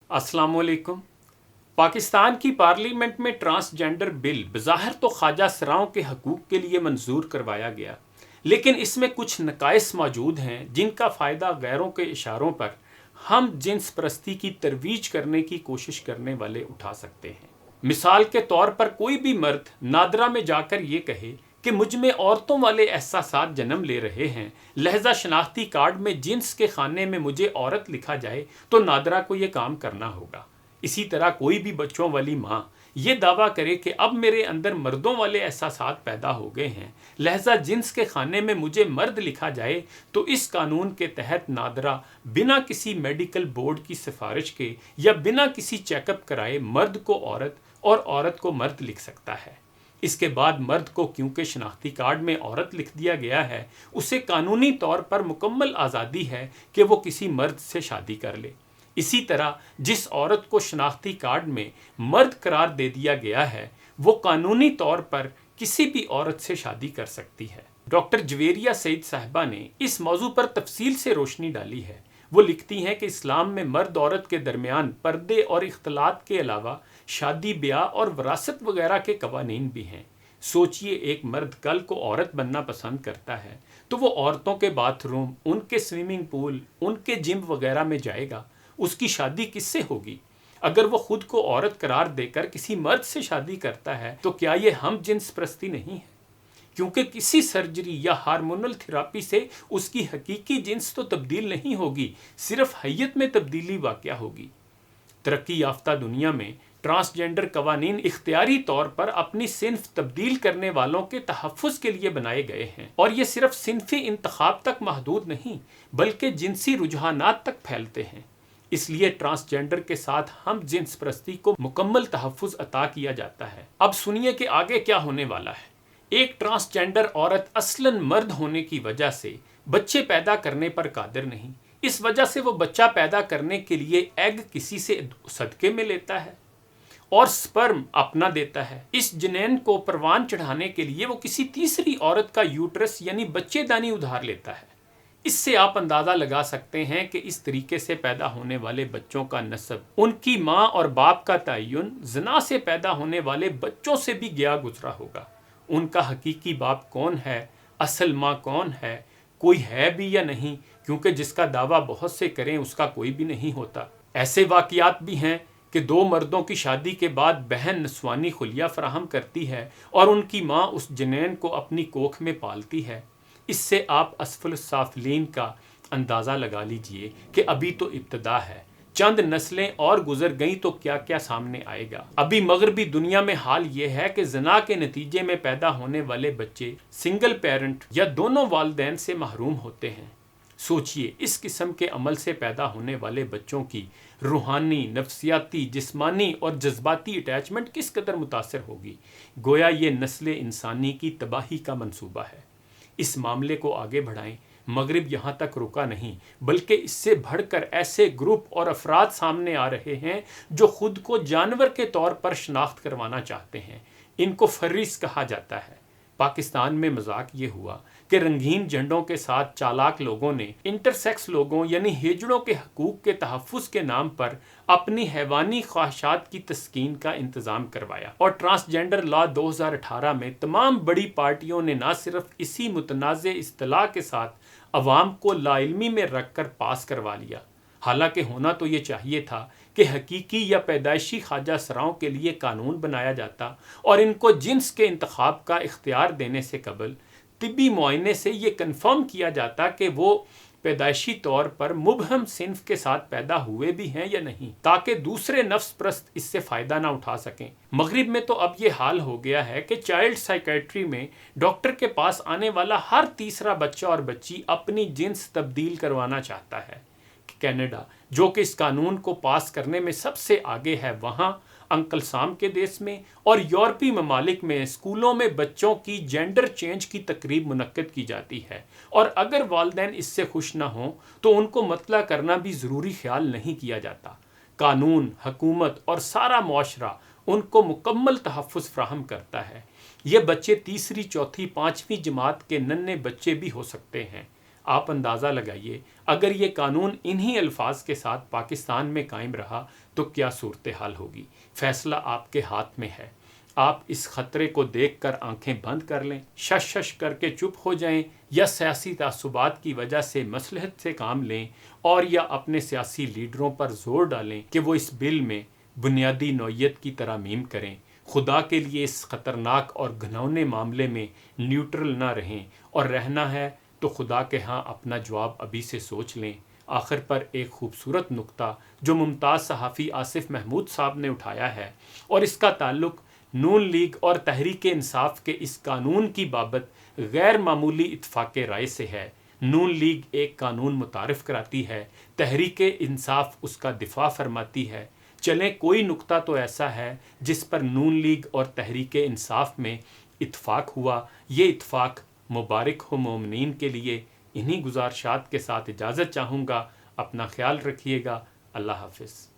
अस्सलाम वालेकुम। पाकिस्तान की पार्लियामेंट में ट्रांसजेंडर बिल बज़ाहिर तो ख्वाजा सराओं के हकूक़ के लिए मंजूर करवाया गया, लेकिन इसमें कुछ नकाइस मौजूद हैं जिनका फ़ायदा गैरों के इशारों पर हम जिन्स परस्ती की तरवीज करने की कोशिश करने वाले उठा सकते हैं। मिसाल के तौर पर कोई भी मर्द नादरा में जाकर ये कहे कि मुझ में औरतों वाले एहसासात जन्म ले रहे हैं, लहजा शनाख्ती कार्ड में जिन्स के खाने में मुझे औरत लिखा जाए तो नादरा को ये काम करना होगा। इसी तरह कोई भी बच्चों वाली माँ ये दावा करे कि अब मेरे अंदर मर्दों वाले एहसासात पैदा हो गए हैं, लहजा जिन्स के खाने में मुझे मर्द लिखा जाए, तो इस कानून के तहत नादरा बिना किसी मेडिकल बोर्ड की सिफारिश के या बिना किसी चेकअप कराए मर्द को औरत और औरत को मर्द लिख सकता है। इसके बाद मर्द को क्योंकि शनाख्ती कार्ड में औरत लिख दिया गया है, उसे कानूनी तौर पर मुकम्मल आज़ादी है कि वो किसी मर्द से शादी कर ले। इसी तरह जिस औरत को शनाख्ती कार्ड में मर्द करार दे दिया गया है, वो कानूनी तौर पर किसी भी औरत से शादी कर सकती है। डॉक्टर जवेरिया सईद साहिबा ने इस मौजू पर तफसील से रोशनी डाली है। वो लिखती हैं कि इस्लाम में मर्द औरत के दरमियान पर्दे और इख्तलात के अलावा शादी ब्याह और वरासत वगैरह के कवानीन भी हैं। सोचिए, एक मर्द कल को औरत बनना पसंद करता है तो वो औरतों के बाथरूम, उनके स्विमिंग पूल, उनके जिम वगैरह में जाएगा। उसकी शादी किससे होगी? अगर वो खुद को औरत करार देकर किसी मर्द से शादी करता है तो क्या ये हम जिन्स परस्ती नहीं है? क्योंकि किसी सर्जरी या हार्मोनल थेरापी से उसकी हकीकी जिन्स तो तब्दील नहीं होगी, सिर्फ हैयत में तब्दीली वाक़या होगी। तरक्की याफ्ता दुनिया में ट्रांसजेंडर कवानीन इख्तियारी तौर पर अपनी सिन्फ तब्दील करने वालों के तहफ़्फ़ुज़ के लिए बनाए गए हैं, और ये सिर्फ सिन्फ़ी इंतखाब तक महदूद नहीं बल्कि जिनसी रुझानात तक फैलते हैं। इसलिए ट्रांसजेंडर के साथ हम जिन्स परस्ती को मुकम्मल तहफ़्फ़ुज़ अता किया जाता है। अब सुनिए कि आगे क्या होने वाला है। एक ट्रांसजेंडर औरत असलन मर्द होने की वजह से बच्चे पैदा करने पर कादिर नहीं। इस वजह से वो बच्चा पैदा करने के लिए एग किसी से सदके में लेता है और स्पर्म अपना देता है। इस जनेन को परवान चढ़ाने के लिए वो किसी तीसरी औरत का यूट्रस यानी बच्चेदानी उधार लेता है। इससे आप अंदाज़ा लगा सकते हैं कि इस तरीके से पैदा होने वाले बच्चों का नस्ब, उनकी माँ और बाप का तयन ज़िना से पैदा होने वाले बच्चों से भी गया गुजरा होगा। उनका हकीकी बाप कौन है, असल माँ कौन है, कोई है भी या नहीं, क्योंकि जिसका दावा बहुत से करें उसका कोई भी नहीं होता। ऐसे वाक़यात भी हैं कि दो मर्दों की शादी के बाद बहन नस्वानी खुलिया फराहम करती है और उनकी माँ उस जनेन को अपनी कोख में पालती है। इससे आप असफल साफलीन का अंदाज़ा लगा लीजिए कि अभी तो इब्तदा है, चंद नस्लें और गुजर गई तो क्या क्या सामने आएगा। अभी मगरबी दुनिया में हाल ये है कि ज़िना के नतीजे में पैदा होने वाले बच्चे सिंगल पेरेंट या दोनों वालिदैन से महरूम होते हैं। सोचिए, इस किस्म के अमल से पैदा होने वाले बच्चों की रूहानी, नफ्सियाती, जिस्मानी और जज्बाती अटैचमेंट किस कदर मुतासर होगी। गोया ये नस्ल इंसानी की तबाही का मंसूबा है। इस मामले को आगे बढ़ाएं। मगरिब यहाँ तक रुका नहीं, बल्कि इससे बढ़कर ऐसे ग्रुप और अफराद सामने आ रहे हैं जो खुद को जानवर के तौर पर शनाख्त करवाना चाहते हैं। इनको फर्रिस कहा जाता है। पाकिस्तान में मजाक ये हुआ कि रंगीन झंडों के साथ चालाक लोगों ने इंटरसेक्स लोगों यानी हेजड़ों के हकूक़ के तहफ़्फ़ुज़ के नाम पर अपनी हैवानी ख्वाहिशात की तस्कीन का इंतज़ाम करवाया, और ट्रांसजेंडर लॉ 2018 में तमाम बड़ी पार्टियों ने न सिर्फ इसी मुतनाज़े इस्तिलाह के साथ अवाम को लाइल्मी में रख कर पास करवा लिया। हालांकि होना तो ये चाहिए था कि हकीकी या पैदाइशी ख्वाजा सराओं के लिए कानून बनाया जाता और इनको जिन्स के इंतखाब का इख्तियार देने से कबल तिब्बी मुआयने से ये कन्फर्म किया जाता कि वो पैदाइशी तौर पर मुबहम सिन्फ के साथ पैदा हुए भी हैं या नहीं, ताकि दूसरे नफ्स प्रस्त इससे फ़ायदा ना उठा सकें। मगरिब में तो अब ये हाल हो गया है कि चाइल्ड साइकेट्री में डॉक्टर के पास आने वाला हर तीसरा बच्चा और बच्ची अपनी जिन्स तब्दील करवाना चाहता है। कनाडा, जो कि इस कानून को पास करने में सबसे आगे है, वहाँ अंकल साम के देश में और यूरोपीय ममालिक में स्कूलों में बच्चों की जेंडर चेंज की तकरीब मुनक्कद की जाती है, और अगर वालिदैन इससे खुश ना हों तो उनको मतला करना भी ज़रूरी ख्याल नहीं किया जाता। कानून, हुकूमत और सारा मुआशरा उनको मुकम्मल तहफ़्फ़ुज़ फ्राहम करता है। ये बच्चे तीसरी, चौथी, पाँचवीं जमात के नन्हे बच्चे भी हो सकते हैं। آپ اندازہ لگائیے اگر یہ قانون انہی الفاظ کے ساتھ پاکستان میں قائم رہا تو کیا صورتحال ہوگی۔ فیصلہ آپ کے ہاتھ میں ہے۔ آپ اس خطرے کو دیکھ کر آنکھیں بند کر لیں، شش کر کے چپ ہو جائیں، یا سیاسی تعصبات کی وجہ سے مصلحت سے کام لیں، اور یا اپنے سیاسی لیڈروں پر زور ڈالیں کہ وہ اس بل میں بنیادی نوعیت کی ترامیم کریں۔ خدا کے لیے اس خطرناک اور گھناؤنے معاملے میں نیوٹرل نہ رہیں، اور رہنا ہے تو خدا کے ہاں اپنا جواب ابھی سے سوچ لیں۔ آخر پر ایک خوبصورت نقطہ جو ممتاز صحافی آصف محمود صاحب نے اٹھایا ہے، اور اس کا تعلق نون لیگ اور تحریک انصاف کے اس قانون کی بابت غیر معمولی اتفاق رائے سے ہے۔ نون لیگ ایک قانون متعارف کراتی ہے، تحریک انصاف اس کا دفاع فرماتی ہے۔ چلیں کوئی نقطہ تو ایسا ہے جس پر نون لیگ اور تحریک انصاف میں اتفاق ہوا۔ یہ اتفاق مبارک ہو مومنین کے لیے۔ انہی گزارشات کے ساتھ اجازت چاہوں گا۔ اپنا خیال رکھیے گا۔ اللہ حافظ۔